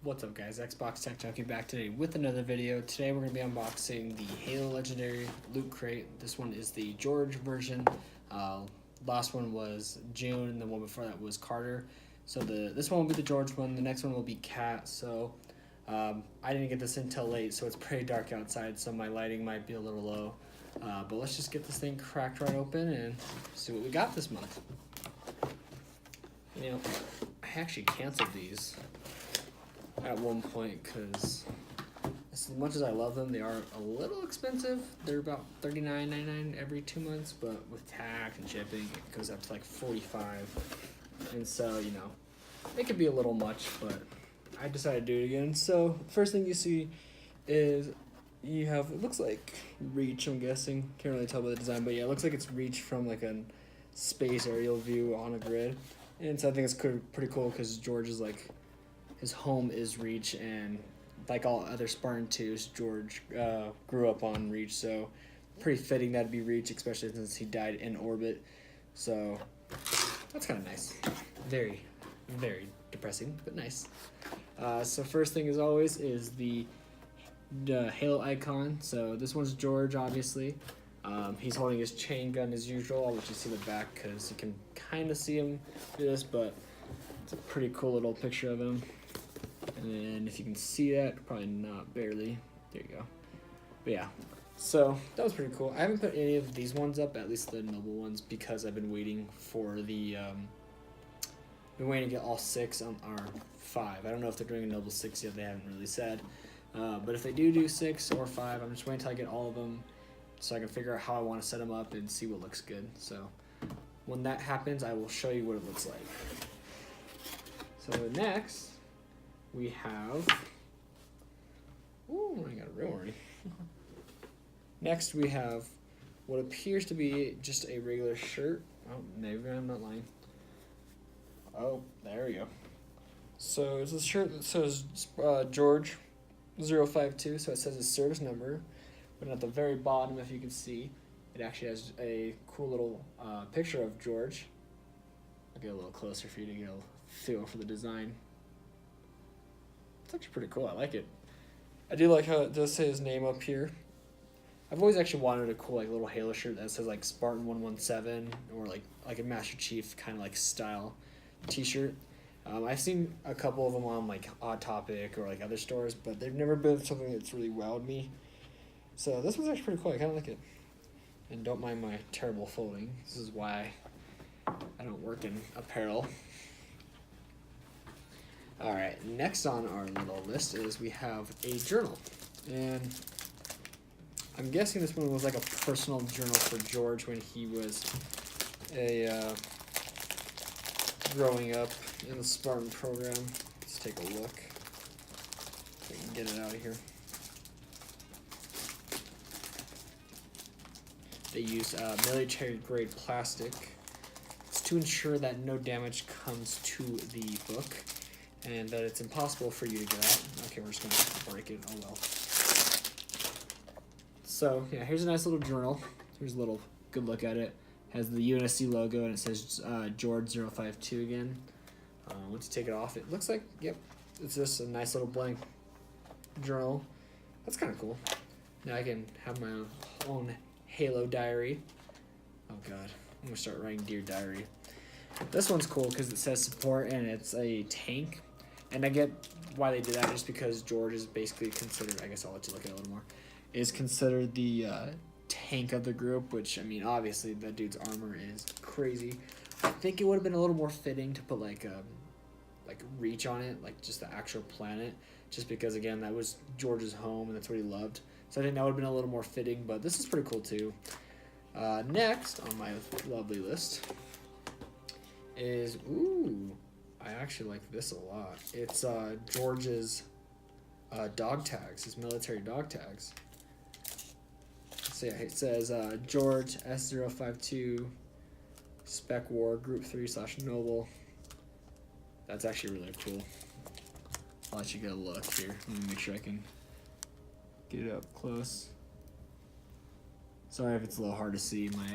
What's up guys, Xbox Tech Junkie back today with another video. Today we're going to be unboxing the Halo Legendary Loot Crate. This one is the George version. Last one was June and the one before that was Carter. So this one will be the George one, the next one will be Cat. So I didn't get this until late, so it's pretty dark outside, so my lighting might be a little low. But let's just get this thing cracked right open and see what we got this month. You know, I actually canceled these at one point because as much as I love them, they are a little expensive. They're about $39.99 every 2 months, but with tax and shipping it goes up to like $45. And so, you know, it could be a little much, but I decided to do it again. So first thing you see is you have, it looks like Reach, I'm guessing, can't really tell by the design, but yeah, it looks like it's Reach from like a space aerial view on a grid. And so I think it's pretty cool because George is like, his home is Reach, and like all other Spartan 2s, George grew up on Reach, so pretty fitting that'd be Reach, especially since he died in orbit. So that's kind of nice. Very, very depressing, but nice. So first thing as always is the Halo icon. So this one's George, obviously. He's holding his chain gun as usual. I'll let you see the back because you can kind of see him do this, but it's a pretty cool little picture of him. And if you can see that, probably not, barely. There you go. But yeah, so that was pretty cool. I haven't put any of these ones up, at least the noble ones, because I've been waiting for the, been waiting to get all 6 on our 5. I don't know if they're doing a noble 6 yet, they haven't really said. But if they do 6 or 5, I'm just waiting until I get all of them so I can figure out how I want to set them up and see what looks good. So when that happens, I will show you what it looks like. So next, we have, ooh, I got a real worry. Next we have what appears to be just a regular shirt. Oh, maybe I'm not lying. Oh, there we go. So it's a shirt that says George 052, so it says his service number. But at the very bottom, if you can see, it actually has a cool little picture of George. I'll get a little closer for you to get a feel for the design. It's actually pretty cool. I like it. I do like how it does say his name up here. I've always actually wanted a cool like little Halo shirt that says like Spartan 117 or like a Master Chief kind of like style T-shirt. I've seen a couple of them on like Odd Topic or like other stores, but they've never been something that's really wowed me. So this one's actually pretty cool. I kind of like it. And don't mind my terrible folding. This is why I don't work in apparel. Alright, next on our little list is we have a journal. And I'm guessing this one was like a personal journal for George when he was growing up in the Spartan program. Let's take a look. If we can get it out of here. They use military grade plastic. It's to ensure that no damage comes to the book and that it's impossible for you to get out. Okay, we're just gonna break it, oh well. So yeah, here's a nice little journal. Here's a little good look at it. Has the UNSC logo and it says George 052 again. Once you take it off, it looks like, yep, it's just a nice little blank journal. That's kind of cool. Now I can have my own Halo diary. Oh god, I'm gonna start writing Dear Diary. This one's cool because it says support and it's a tank. And I get why they did that, just because George is basically considered, I guess I'll let you look at it a little more, is considered the tank of the group, which, I mean, obviously that dude's armor is crazy. I think it would have been a little more fitting to put like Reach on it, like just the actual planet, just because, again, that was George's home and that's what he loved. So I think that would have been a little more fitting, but this is pretty cool too. Next on my lovely list is, ooh, I actually like this a lot. It's George's dog tags, his military dog tags. So yeah, it says George S052 Spec War Group 3/Noble. That's actually really cool. I'll let you get a look here. Let me make sure I can get it up close. Sorry if it's a little hard to see. My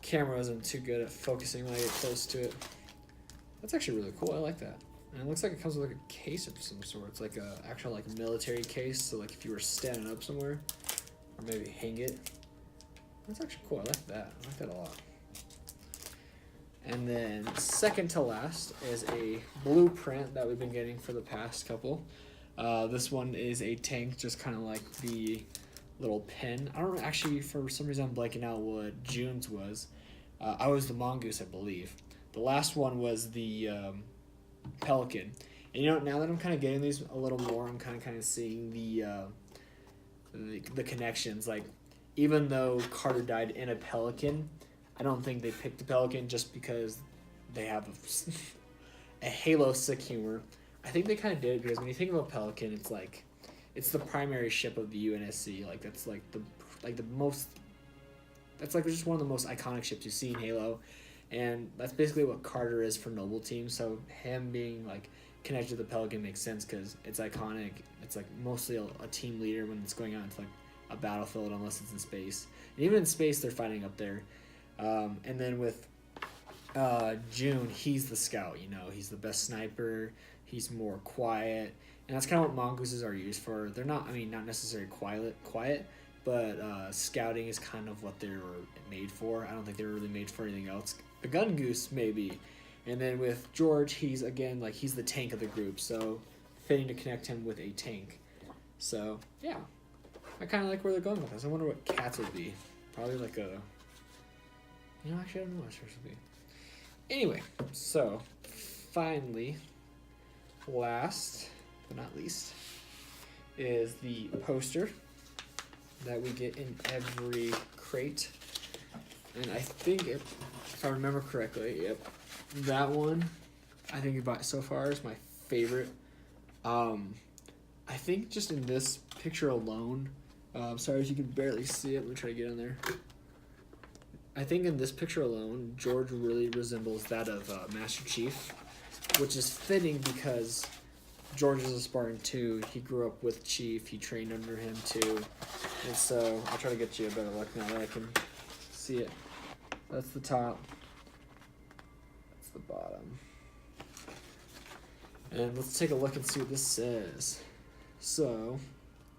camera isn't too good at focusing when I get close to it. That's actually really cool. I like that. And it looks like it comes with like a case of some sort. It's like a actual like military case. So like if you were standing up somewhere, or maybe hang it. That's actually cool. I like that. I like that a lot. And then second to last is a blueprint that we've been getting for the past couple. This one is a tank, just kind of like the little pin. I don't actually, for some reason, I'm blanking out what June's was. I was the mongoose, I believe. The last one was the pelican. And you know, now that I'm kind of getting these a little more, I'm kind of seeing the connections. Like, even though Carter died in a pelican, I don't think they picked the pelican just because they have a Halo sick humor. I think they kind of did because when you think of a pelican, it's like it's the primary ship of the UNSC. Like that's like the most. That's like just one of the most iconic ships you see in Halo, and that's basically what Carter is for Noble Team. So him being like connected to the pelican makes sense because it's iconic. It's like mostly a team leader when it's going out into like a battlefield, unless it's in space. And even in space, they're fighting up there. And then with June, he's the scout. You know, he's the best sniper. He's more quiet, and that's kind of what mongooses are used for. They're not, I mean, not necessarily quiet, but scouting is kind of what they're made for. I don't think they were really made for anything else. The gun goose maybe, and then with George, he's again like he's the tank of the group, so fitting to connect him with a tank. So yeah, I kind of like where they're going with this. I wonder what cats would be. Probably like a, you know, actually I don't know what yours would be. Anyway, so finally, last but not least, is the poster that we get in every crate. And I think, if I remember correctly, yep, that one I think about so far is my favorite. I think just in this picture alone, sorry if you can barely see it, let me try to get in there. I think in this picture alone, George really resembles that of Master Chief, which is fitting because George is a Spartan too. He grew up with Chief. He trained under him too. And so I'll try to get you a better look now that I can see it. That's the top. That's the bottom. And let's take a look and see what this says. So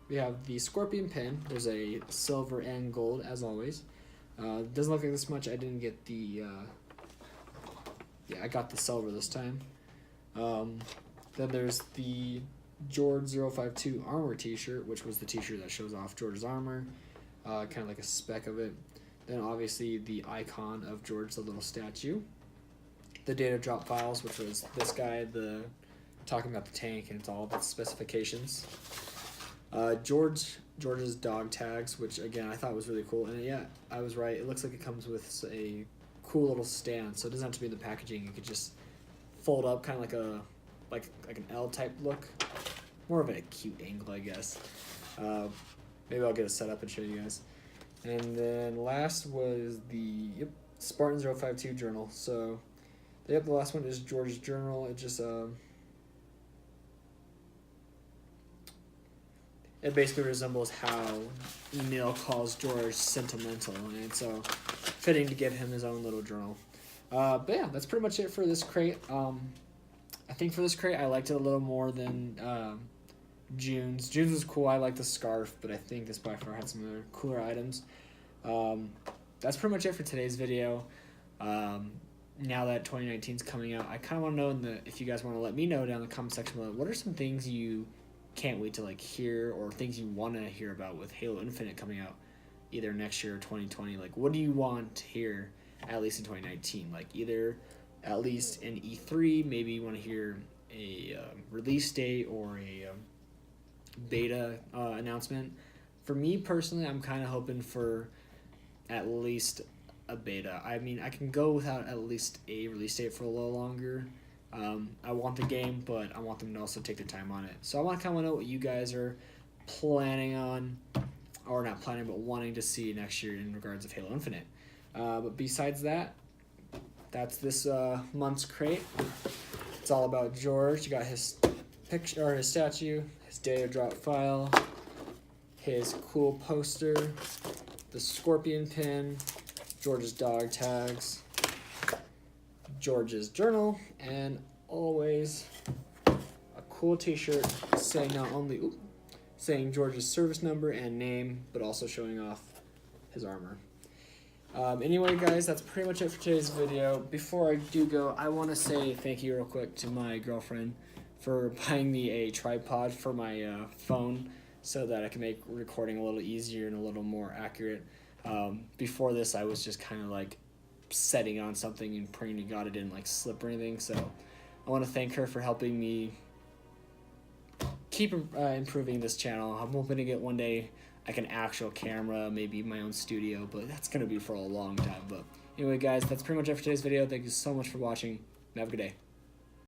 we have the scorpion pin. There's a silver and gold as always. Doesn't look like this much. I didn't get the I got the silver this time. Then there's the George 052 armor t-shirt, which was the t-shirt that shows off George's armor, kind of like a speck of it. Then obviously the icon of George, the little statue. The data drop files, which was this guy, talking about the tank, and it's all about specifications. George's dog tags, which again I thought was really cool, and yeah, I was right. It looks like it comes with a cool little stand, so it doesn't have to be in the packaging. You could just fold up, kind of like an L type look, more of a cute angle, I guess. Maybe I'll get it set up and show you guys. And then last was the Spartan 052 journal. So the last one is George's journal. It just it basically resembles how Emil calls George sentimental, and so fitting to give him his own little journal. But yeah, that's pretty much it for this crate. I think for this crate, I liked it a little more than June's. June's was cool. I like the scarf, but I think this by far had some other cooler items. That's pretty much it for today's video. Now that 2019 is coming out, I kind of want to know if you guys want to let me know down in the comment section below, what are some things you can't wait to like hear, or things you want to hear about with Halo Infinite coming out either next year or 2020. Like, what do you want to hear at least in 2019? Like, either at least in E3, maybe you want to hear a release date or a beta announcement. For me personally, I'm kind of hoping for at least a beta. I mean, I can go without at least a release date for a little longer. I want the game, but I want them to also take their time on it. So I want to kind of know what you guys are planning on, or not planning, but wanting to see next year in regards of Halo Infinite. But besides that, that's this month's crate. It's all about George. You got his picture, or his statue, his data drop file, his cool poster, the scorpion pin, George's dog tags, George's journal, and always cool t-shirt saying not only saying George's service number and name, but also showing off his armor. Anyway, guys, that's pretty much it for today's video. Before I do go, I want to say thank you real quick to my girlfriend for buying me a tripod for my phone so that I can make recording a little easier and a little more accurate. Before this, I was just kind of like setting on something and praying to God it didn't like slip or anything. So I want to thank her for helping me keep improving this channel. I'm hoping to get one day like an actual camera, maybe my own studio, but that's going to be for a long time. But anyway, guys, that's pretty much it for today's video. Thank you so much for watching, and have a good day.